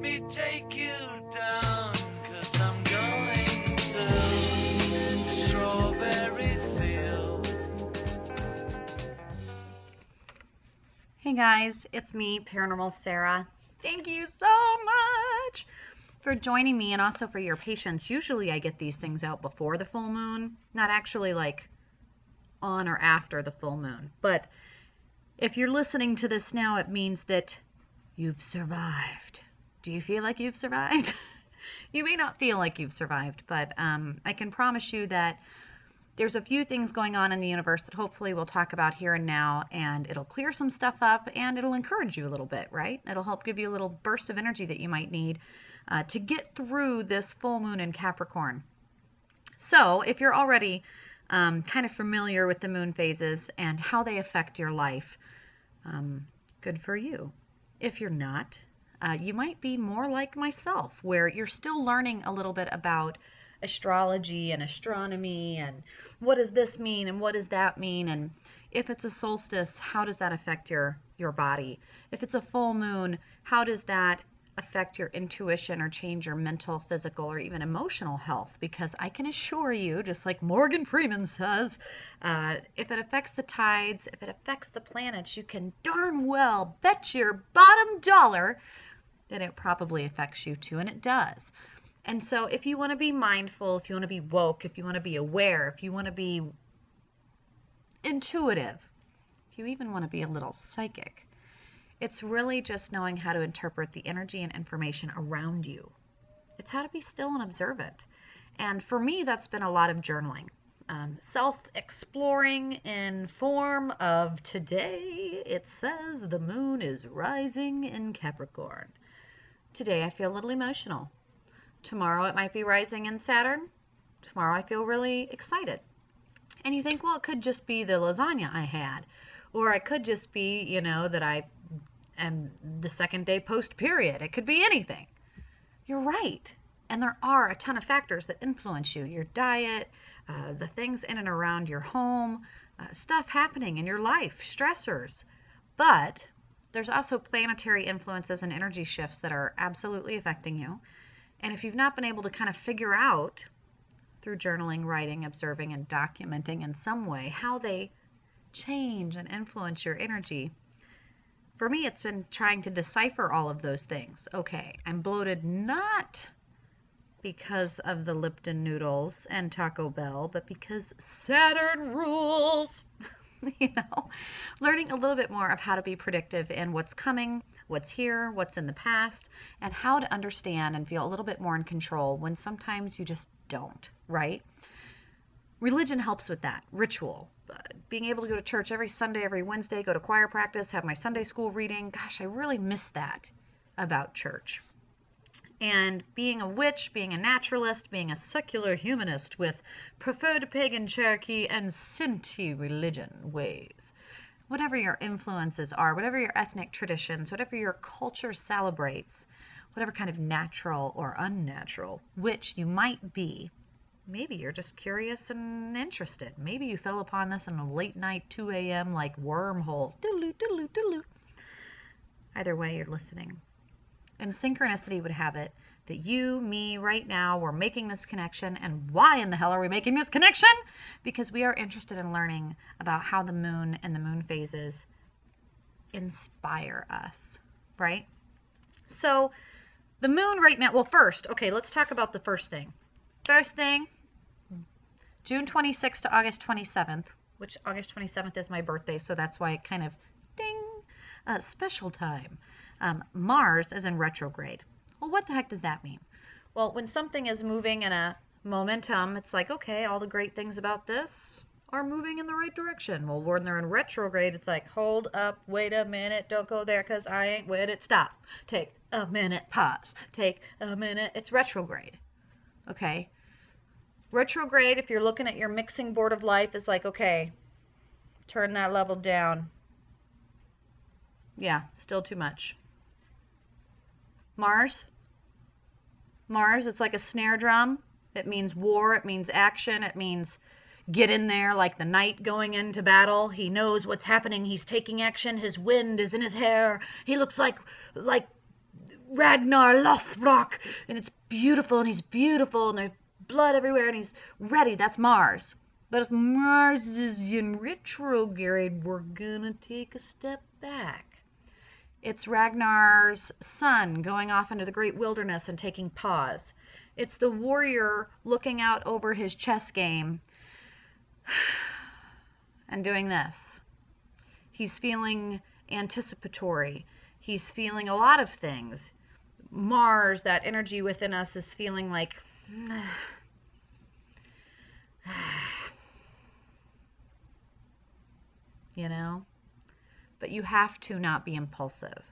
me take you down, 'cause I'm going to Strawberry Fields. Hey guys, it's me, Paranormal Sarah. Thank you so much for joining me and also for your patience. Usually I get these things out before the full moon, not actually like on or after the full moon. But if you're listening to this now, it means that you've survived. Do you feel like you've survived? You may not feel like you've survived, but I can promise you that there's a few things going on in the universe that hopefully we'll talk about here and now, and it'll clear some stuff up and it'll encourage you a little bit, right? It'll help give you a little burst of energy that you might need to get through this full moon in Capricorn. So if you're already kind of familiar with the moon phases and how they affect your life, good for you. If you're not, you might be more like myself, where you're still learning a little bit about astrology and astronomy and what does this mean and what does that mean, and if it's a solstice, how does that affect your body? If it's a full moon, how does that affect your intuition or change your mental, physical, or even emotional health? Because I can assure you, just like Morgan Freeman says, if it affects the tides, if it affects the planets, you can darn well bet your bottom dollar that it probably affects you too, and it does. And so if you want to be mindful, if you want to be woke, if you want to be aware, if you want to be intuitive, if you even want to be a little psychic, it's really just knowing how to interpret the energy and information around you. It's how to be still and observant. And for me, that's been a lot of journaling. Self-exploring in form of today, it says the moon is rising in Capricorn. Today I feel a little emotional. Tomorrow it might be rising in Saturn. Tomorrow I feel really excited. And you think, well, it could just be the lasagna I had. Or it could just be, you know, that I am the second day post-period. It could be anything. You're right. And there are a ton of factors that influence you. Your diet, the things in and around your home, stuff happening in your life, stressors. But there's also planetary influences and energy shifts that are absolutely affecting you. And if you've not been able to kind of figure out through journaling, writing, observing, and documenting in some way how they change and influence your energy, for me it's been trying to decipher all of those things. Okay, I'm bloated not because of the Lipton noodles and Taco Bell, but because Saturn rules. You know, learning a little bit more of how to be predictive in what's coming, what's here, what's in the past, and how to understand and feel a little bit more in control when sometimes you just don't, right? Religion helps with that. Ritual. Being able to go to church every Sunday, every Wednesday, go to choir practice, have my Sunday school reading. Gosh, I really miss that about church. And being a witch, being a naturalist, being a secular humanist with preferred pagan Cherokee and Sinti religion ways. Whatever your influences are, whatever your ethnic traditions, whatever your culture celebrates, whatever kind of natural or unnatural witch you might be, maybe you're just curious and interested. Maybe you fell upon this in a late night 2 a.m. like wormhole. Doodaloo, doodaloo, doodaloo. Either way, you're listening. And synchronicity would have it that you, me, right now, we're making this connection. And why in the hell are we making this connection? Because we are interested in learning about how the moon and the moon phases inspire us, right? So the moon right now, well, first, okay, let's talk about the first thing. First thing, June 26th to August 27th, which August 27th is my birthday, so that's why it kind of, ding, special time. Mars is in retrograde. Well, what the heck does that mean? Well, when something is moving in a momentum, it's like, okay, all the great things about this are moving in the right direction. Well, when they're in retrograde, it's like, hold up, wait a minute, don't go there because I ain't with it. Stop. Take a minute, pause. Take a minute. It's retrograde. Okay? Retrograde, if you're looking at your mixing board of life, is like, okay, turn that level down. Yeah, still too much. Mars, it's like a snare drum. It means war, it means action, it means get in there like the knight going into battle. He knows what's happening, he's taking action, his wind is in his hair. He looks like Ragnar Lothbrok, and it's beautiful, and he's beautiful, and there's blood everywhere, and he's ready. That's Mars. But if Mars is in retrograde, we're gonna take a step back. It's Ragnar's son going off into the great wilderness and taking pause. It's the warrior looking out over his chess game and doing this. He's feeling anticipatory. He's feeling a lot of things. Mars, that energy within us, is feeling like, you know? But you have to not be impulsive.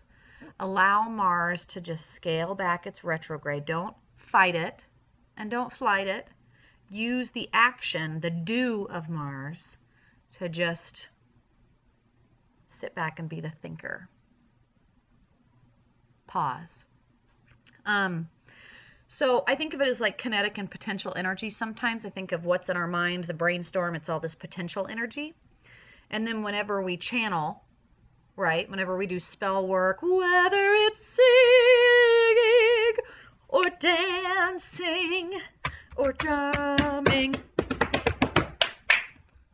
Allow Mars to just scale back its retrograde. Don't fight it and don't flight it. Use the action, the do of Mars to just sit back and be the thinker. Pause. So I think of it as like kinetic and potential energy. Sometimes I think of what's in our mind, the brainstorm, it's all this potential energy. And then whenever we channel, right, whenever we do spell work, whether it's singing or dancing or drumming,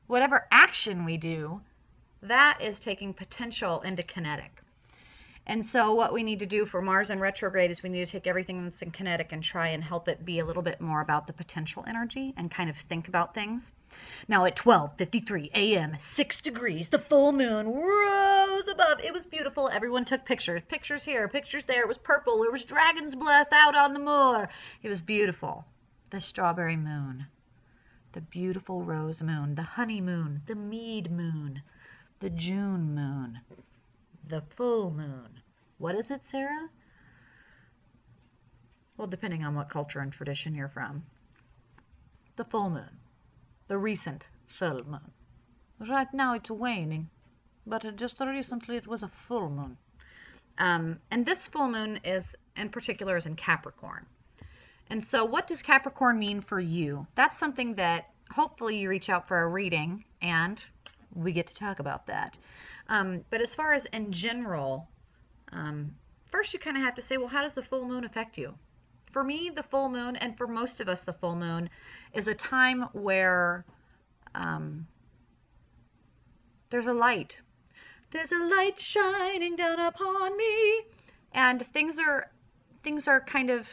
whatever action we do, that is taking potential into kinetic. And so what we need to do for Mars in retrograde is we need to take everything that's in kinetic and try and help it be a little bit more about the potential energy and kind of think about things. Now at 12:53 a.m., 6 degrees, the full moon rose above. It was beautiful. Everyone took pictures. Pictures here, pictures there. It was purple. There was dragon's breath out on the moor. It was beautiful. The strawberry moon, the beautiful rose moon, the honey moon, the mead moon, the June moon, the full moon. What is it, Sarah? Well, depending on what culture and tradition you're from. The full moon. The recent full moon. Right now it's waning, but just recently it was a full moon. And this full moon is, in particular, is in Capricorn. And so what does Capricorn mean for you? That's something that hopefully you reach out for a reading and we get to talk about that. But as far as in general, first you kind of have to say, well, how does the full moon affect you? For me, the full moon, and for most of us, the full moon is a time where there's a light. There's a light shining down upon me. And things are kind of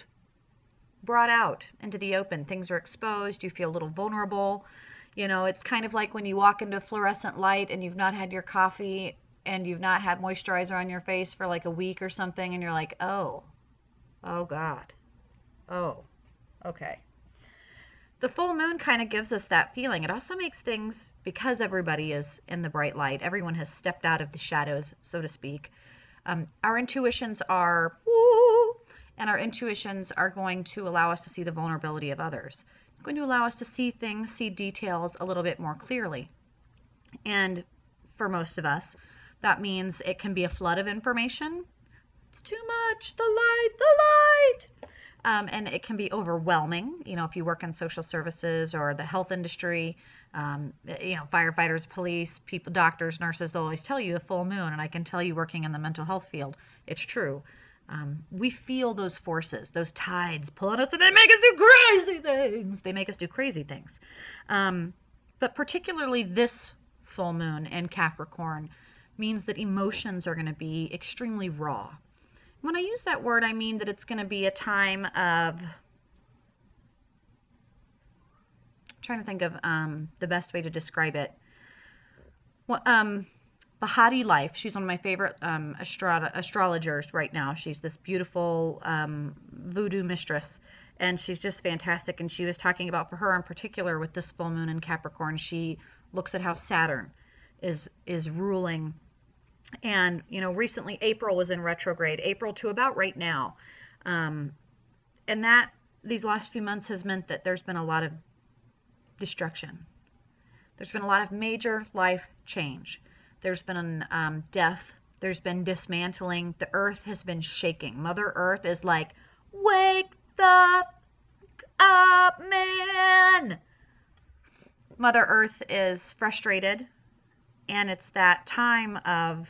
brought out into the open. Things are exposed. You feel a little vulnerable. You know, it's kind of like when you walk into fluorescent light and you've not had your coffee and you've not had moisturizer on your face for like a week or something, and you're like, oh God, oh, okay. The full moon kind of gives us that feeling. It also makes things, because everybody is in the bright light, everyone has stepped out of the shadows, so to speak. Our intuitions are, woo, and our intuitions are going to allow us to see the vulnerability of others. It's going to allow us to see things, see details a little bit more clearly. And for most of us, that means it can be a flood of information. It's too much, the light. And it can be overwhelming. You know, if you work in social services or the health industry, you know, firefighters, police, people, doctors, nurses, they'll always tell you the full moon. And I can tell you working in the mental health field, it's true. We feel those forces, those tides pulling us, and they make us do crazy things. They make us do crazy things. But particularly this full moon in Capricorn means that emotions are going to be extremely raw. When I use that word, I mean that it's going to be a time of, I'm trying to think of the best way to describe it. Well, Bahati Life, she's one of my favorite astrologers right now. She's this beautiful voodoo mistress, and she's just fantastic. And she was talking about, for her in particular, with this full moon in Capricorn, she looks at how Saturn is ruling. And, you know, recently April was in retrograde, April to about right now. And that, these last few months has meant that there's been a lot of destruction. There's been a lot of major life change. There's been death. There's been dismantling. The earth has been shaking. Mother Earth is like, wake the up, man. Mother Earth is frustrated. And it's that time of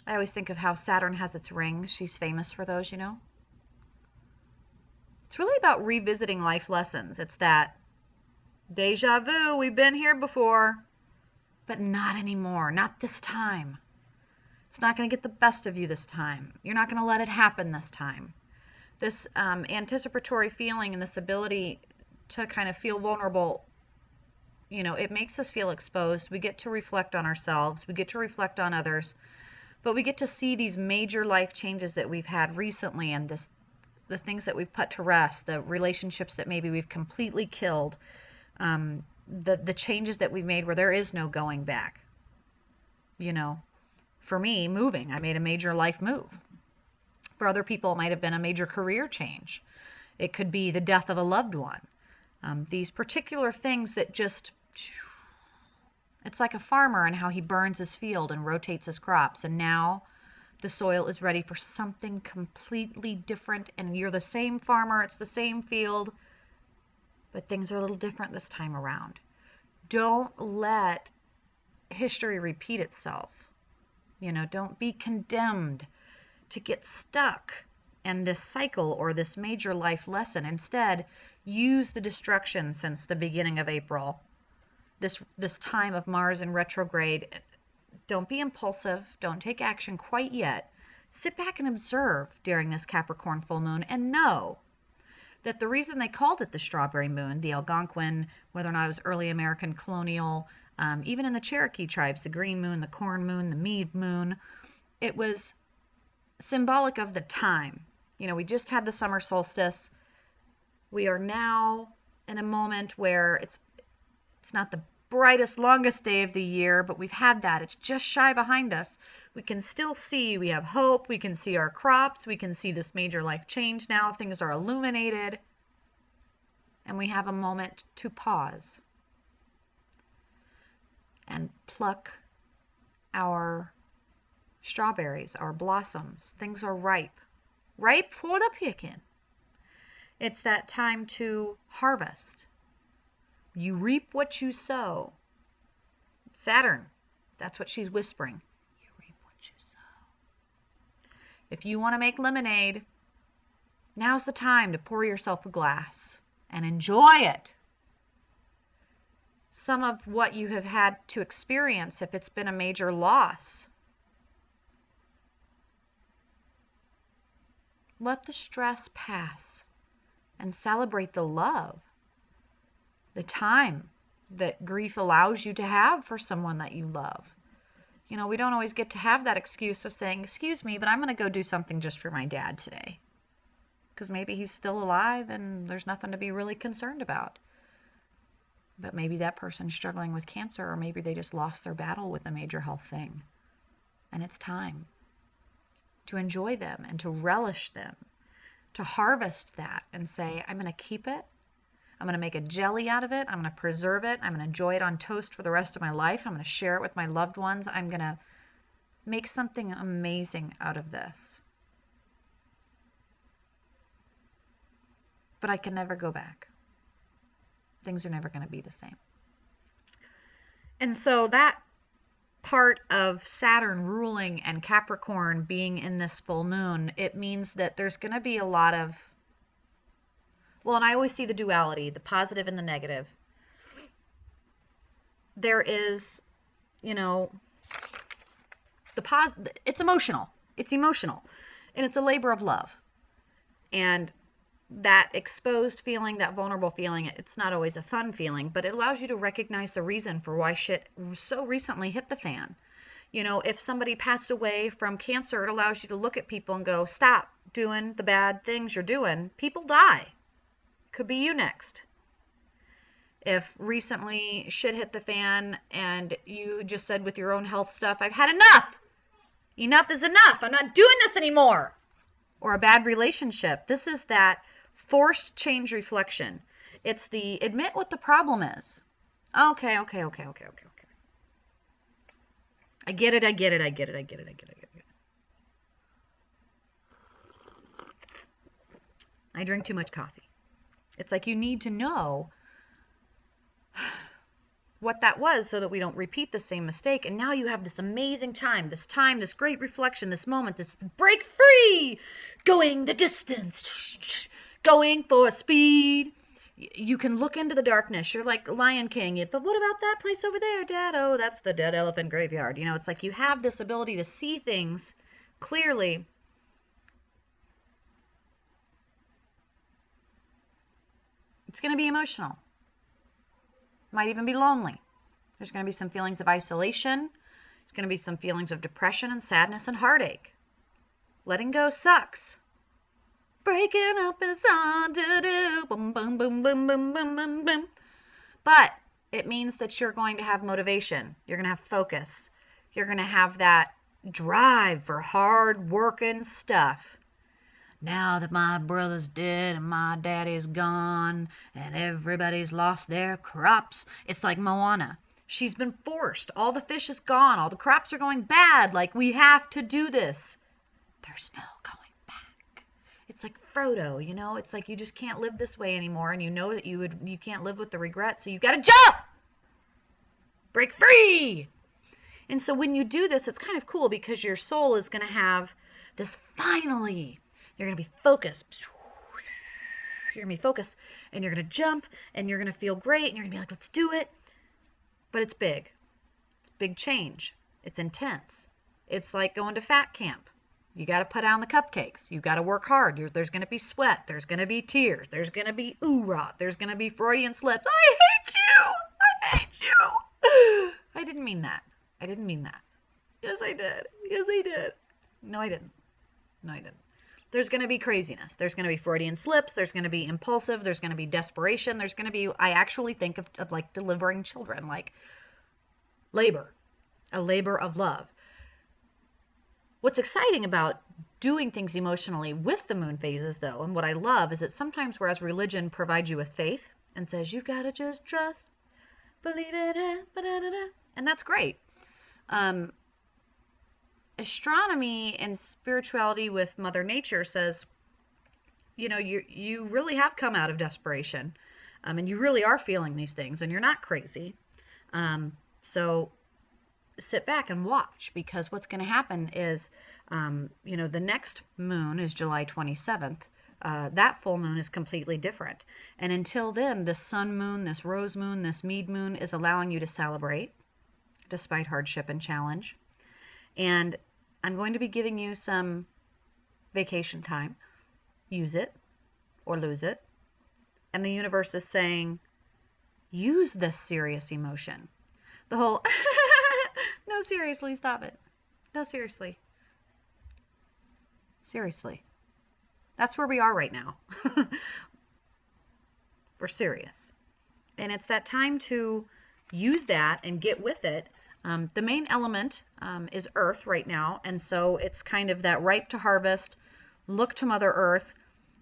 I always think of how Saturn has its rings. She's famous for those, you know. It's really about revisiting life lessons. It's that deja vu, we've been here before, but not anymore, not this time. It's not going to get the best of you this time. You're not going to let it happen this time. This anticipatory feeling and this ability to kind of feel vulnerable, you know, it makes us feel exposed. We get to reflect on ourselves. We get to reflect on others. But we get to see these major life changes that we've had recently, and the things that we've put to rest, the relationships that maybe we've completely killed, the changes that we've made where there is no going back. You know, for me, moving, I made a major life move. For other people, it might have been a major career change. It could be the death of a loved one. These particular things that just, it's like a farmer and how he burns his field and rotates his crops. And now the soil is ready for something completely different. And you're the same farmer, it's the same field, but things are a little different this time around. Don't let history repeat itself. You know, don't be condemned to get stuck in this cycle or this major life lesson. Instead, use the destruction since the beginning of April, this time of Mars in retrograde. Don't be impulsive. Don't take action quite yet. Sit back and observe during this Capricorn full moon and know that the reason they called it the strawberry moon, the Algonquin, whether or not it was early American colonial, even in the Cherokee tribes, the green moon, the corn moon, the mead moon, it was symbolic of the time. You know, we just had the summer solstice. We are now in a moment where it's not the brightest, longest day of the year, but we've had that. It's just shy behind us. We can still see, we have hope. We can see our crops. We can see this major life change now. Things are illuminated. And we have a moment to pause and pluck our strawberries, our blossoms. Things are ripe, ripe for the picking. It's that time to harvest. You reap what you sow. Saturn, that's what she's whispering. You reap what you sow. If you want to make lemonade, now's the time to pour yourself a glass and enjoy it. Some of what you have had to experience, if it's been a major loss, let the stress pass and celebrate the love, the time that grief allows you to have for someone that you love. You know, we don't always get to have that excuse of saying, excuse me, but I'm going to go do something just for my dad today. Because maybe he's still alive and there's nothing to be really concerned about. But maybe that person's struggling with cancer, or maybe they just lost their battle with a major health thing. And it's time to enjoy them and to relish them, to harvest that and say, I'm going to keep it. I'm going to make a jelly out of it. I'm going to preserve it. I'm going to enjoy it on toast for the rest of my life. I'm going to share it with my loved ones. I'm going to make something amazing out of this. But I can never go back. Things are never going to be the same. And so that part of Saturn ruling and Capricorn being in this full moon, it means that there's going to be a lot of, well, and I always see the duality, the positive and the negative. There is, you know, it's emotional. It's emotional. And it's a labor of love. And that exposed feeling, that vulnerable feeling, it's not always a fun feeling, but it allows you to recognize the reason for why shit so recently hit the fan. You know, if somebody passed away from cancer, it allows you to look at people and go, stop doing the bad things you're doing. People die. Could be you next. If recently shit hit the fan and you just said with your own health stuff, I've had enough. Enough is enough. I'm not doing this anymore. Or a bad relationship. This is that forced change reflection. It's the admit what the problem is. Okay. I get it. I drink too much coffee. It's like you need to know what that was so that we don't repeat the same mistake. And now you have this amazing time, this great reflection, this moment, this break free, going the distance, going for speed. You can look into the darkness. You're like Lion King. But what about that place over there, Dad? Oh, that's the dead elephant graveyard. You know, it's like you have this ability to see things clearly. It's going to be emotional. Might even be lonely. There's going to be some feelings of isolation. There's going to be some feelings of depression and sadness and heartache. Letting go sucks. Breaking up is hard to do. Boom, boom, boom, boom, boom, boom, boom, boom. But it means that you're going to have motivation. You're going to have focus. You're going to have that drive for hard working stuff. Now that my brother's dead and my daddy's gone and everybody's lost their crops, it's like Moana. She's been forced. All the fish is gone. All the crops are going bad. Like, we have to do this. There's no going back. It's like Frodo, you know? It's like you just can't live this way anymore, and you know that you can't live with the regret, so you got to jump! Break free! And so when you do this, it's kind of cool because your soul is going to have this finally... You're going to be focused. You're going to be focused, and you're going to jump, and you're going to feel great, and you're going to be like, let's do it. But it's big. It's big change. It's intense. It's like going to fat camp. You got to put down the cupcakes. You got to work hard. There's going to be sweat. There's going to be tears. There's going to be ooh-rah. There's going to be Freudian slips. I hate you. I hate you. I didn't mean that. I didn't mean that. Yes, I did. Yes, I did. No, I didn't. No, I didn't. There's going to be craziness. There's going to be Freudian slips. There's going to be impulsive. There's going to be desperation. There's going to be, I actually think of like delivering children, like labor, a labor of love. What's exciting about doing things emotionally with the moon phases, though, and what I love is that sometimes whereas religion provides you with faith and says, you've got to just trust, believe it, and that's great. Astronomy and spirituality with Mother Nature says, you know, you really have come out of desperation, and you really are feeling these things, and you're not crazy. So sit back and watch, because what's going to happen is, you know, the next moon is July 27th. That full moon is completely different. And until then, this sun moon, this rose moon, this mead moon is allowing you to celebrate despite hardship and challenge. And I'm going to be giving you some vacation time. Use it or lose it. And the universe is saying, use this serious emotion. The whole, no, seriously, stop it. No, seriously. Seriously. That's where we are right now. We're serious. And it's that time to use that and get with it. The main element is Earth right now, and so it's kind of that ripe to harvest. Look to Mother Earth.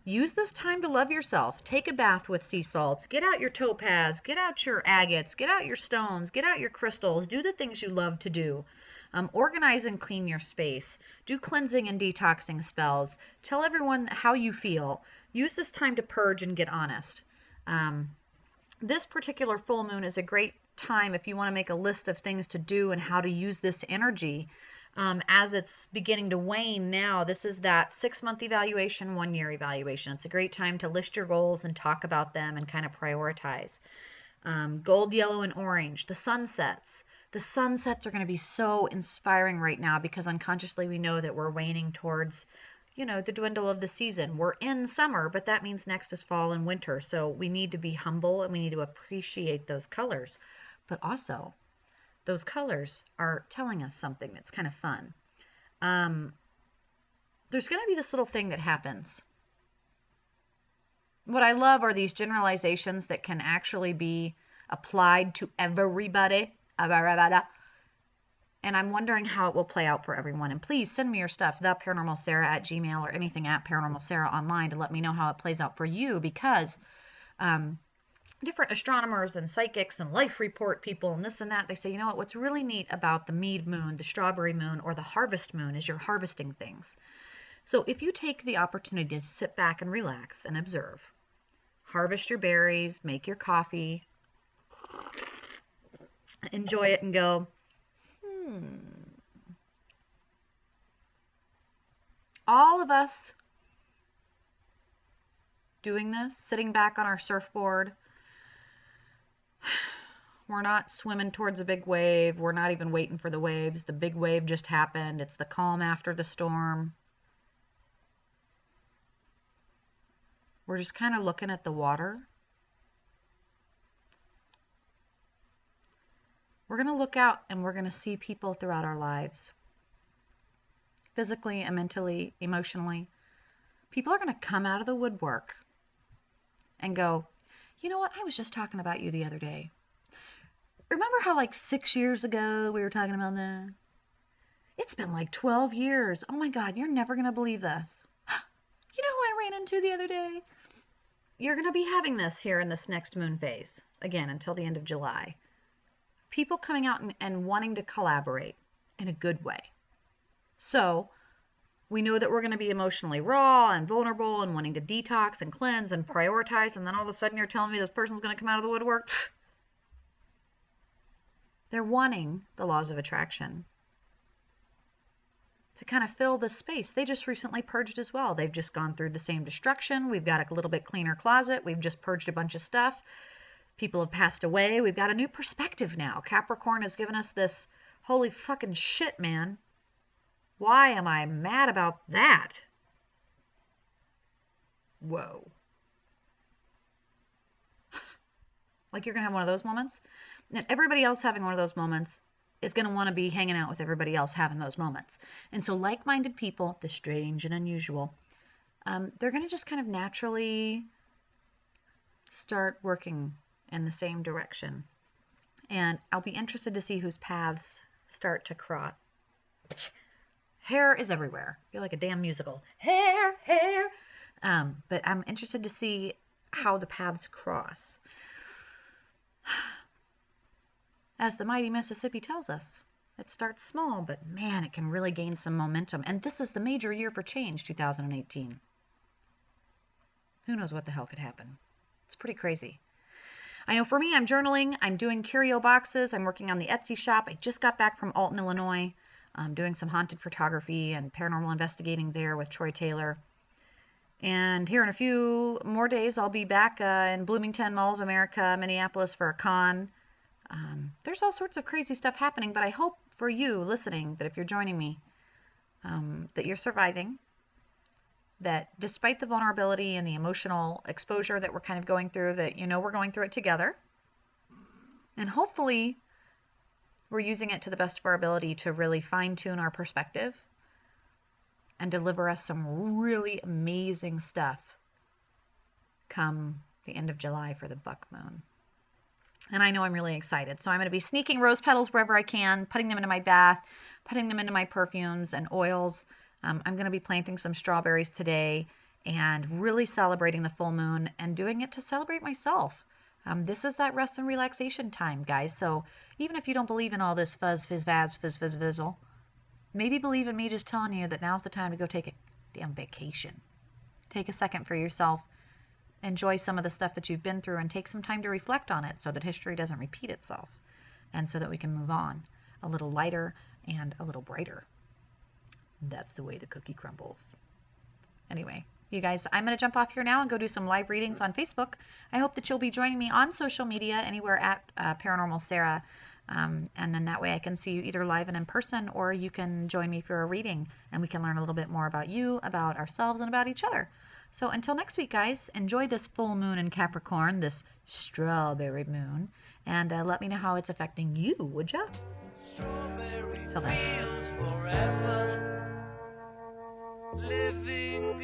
Use this time to love yourself. Take a bath with sea salts. Get out your topaz. Get out your agates. Get out your stones. Get out your crystals. Do the things you love to do. Organize and clean your space. Do cleansing and detoxing spells. Tell everyone how you feel. Use this time to purge and get honest. This particular full moon is a great time if you want to make a list of things to do and how to use this energy as it's beginning to wane now. This is that 6-month evaluation, 1-year evaluation. It's a great time to list your goals and talk about them and kind of prioritize. Gold, yellow, and orange, the sunsets. The sunsets are going to be so inspiring right now because unconsciously we know that we're waning towards, you know, the dwindle of the season. We're in summer, but that means next is fall and winter. So we need to be humble and we need to appreciate those colors. But also, those colors are telling us something that's kind of fun. There's going to be this little thing that happens. What I love are these generalizations that can actually be applied to everybody. And I'm wondering how it will play out for everyone. And please send me your stuff, theparanormalsarah@gmail.com, or anything at Paranormal Sarah online to let me know how it plays out for you, because different astronomers and psychics and life report people and this and that, they say, you know what's really neat about the mead moon, the strawberry moon, or the harvest moon is you're harvesting things. So if you take the opportunity to sit back and relax and observe, harvest your berries, make your coffee, enjoy it and go, all of us doing this, sitting back on our surfboard, we're not swimming towards a big wave. We're not even waiting for the waves. The big wave just happened. It's the calm after the storm. We're just kind of looking at the water. We're going to look out and we're going to see people throughout our lives. Physically and mentally, emotionally. People are going to come out of the woodwork and go, you know what? I was just talking about you the other day. Remember how like 6 years ago we were talking about that? It's been like 12 years. Oh my God, you're never going to believe this. You know who I ran into the other day? You're going to be having this here in this next moon phase, again, until the end of July. People coming out and wanting to collaborate in a good way. So we know that we're going to be emotionally raw and vulnerable and wanting to detox and cleanse and prioritize, and then all of a sudden you're telling me this person's going to come out of the woodwork? They're wanting the laws of attraction to kind of fill this space. They just recently purged as well. They've just gone through the same destruction. We've got a little bit cleaner closet. We've just purged a bunch of stuff. People have passed away. We've got a new perspective now. Capricorn has given us this holy fucking shit, man. Why am I mad about that? Whoa. Like you're going to have one of those moments. And everybody else having one of those moments is going to want to be hanging out with everybody else having those moments. And so like-minded people, the strange and unusual, they're going to just kind of naturally start working in the same direction. And I'll be interested to see whose paths start to cross. Hair is everywhere. I feel like a damn musical. Hair, hair. But I'm interested to see how the paths cross. As the mighty Mississippi tells us, it starts small, but man, it can really gain some momentum. And this is the major year for change, 2018. Who knows what the hell could happen? It's pretty crazy. I know for me, I'm journaling. I'm doing curio boxes. I'm working on the Etsy shop. I just got back from Alton, Illinois. I'm doing some haunted photography and paranormal investigating there with Troy Taylor. And here in a few more days, I'll be back in Bloomington, Mall of America, Minneapolis for a con. There's all sorts of crazy stuff happening, but I hope for you listening that if you're joining me, that you're surviving, that despite the vulnerability and the emotional exposure that we're kind of going through, that you know we're going through it together. And hopefully we're using it to the best of our ability to really fine-tune our perspective and deliver us some really amazing stuff come the end of July for the buck moon. And I know I'm really excited. So I'm going to be sneaking rose petals wherever I can, putting them into my bath, putting them into my perfumes and oils. I'm going to be planting some strawberries today and really celebrating the full moon and doing it to celebrate myself. This is that rest and relaxation time, guys. So even if you don't believe in all this fuzz, fizz, vaz, fizz, fizz, fizzle, maybe believe in me just telling you that now's the time to go take a damn vacation. Take a second for yourself. Enjoy some of the stuff that you've been through and take some time to reflect on it so that history doesn't repeat itself and so that we can move on a little lighter and a little brighter. That's the way the cookie crumbles. Anyway, you guys, I'm going to jump off here now and go do some live readings on Facebook. I hope that you'll be joining me on social media anywhere at Paranormal Sarah. And then that way I can see you either live and in person, or you can join me for a reading and we can learn a little bit more about you, about ourselves, and about each other. So until next week, guys, enjoy this full moon in Capricorn, this strawberry moon, and let me know how it's affecting you, would ya? Strawberry Till then. fields forever, living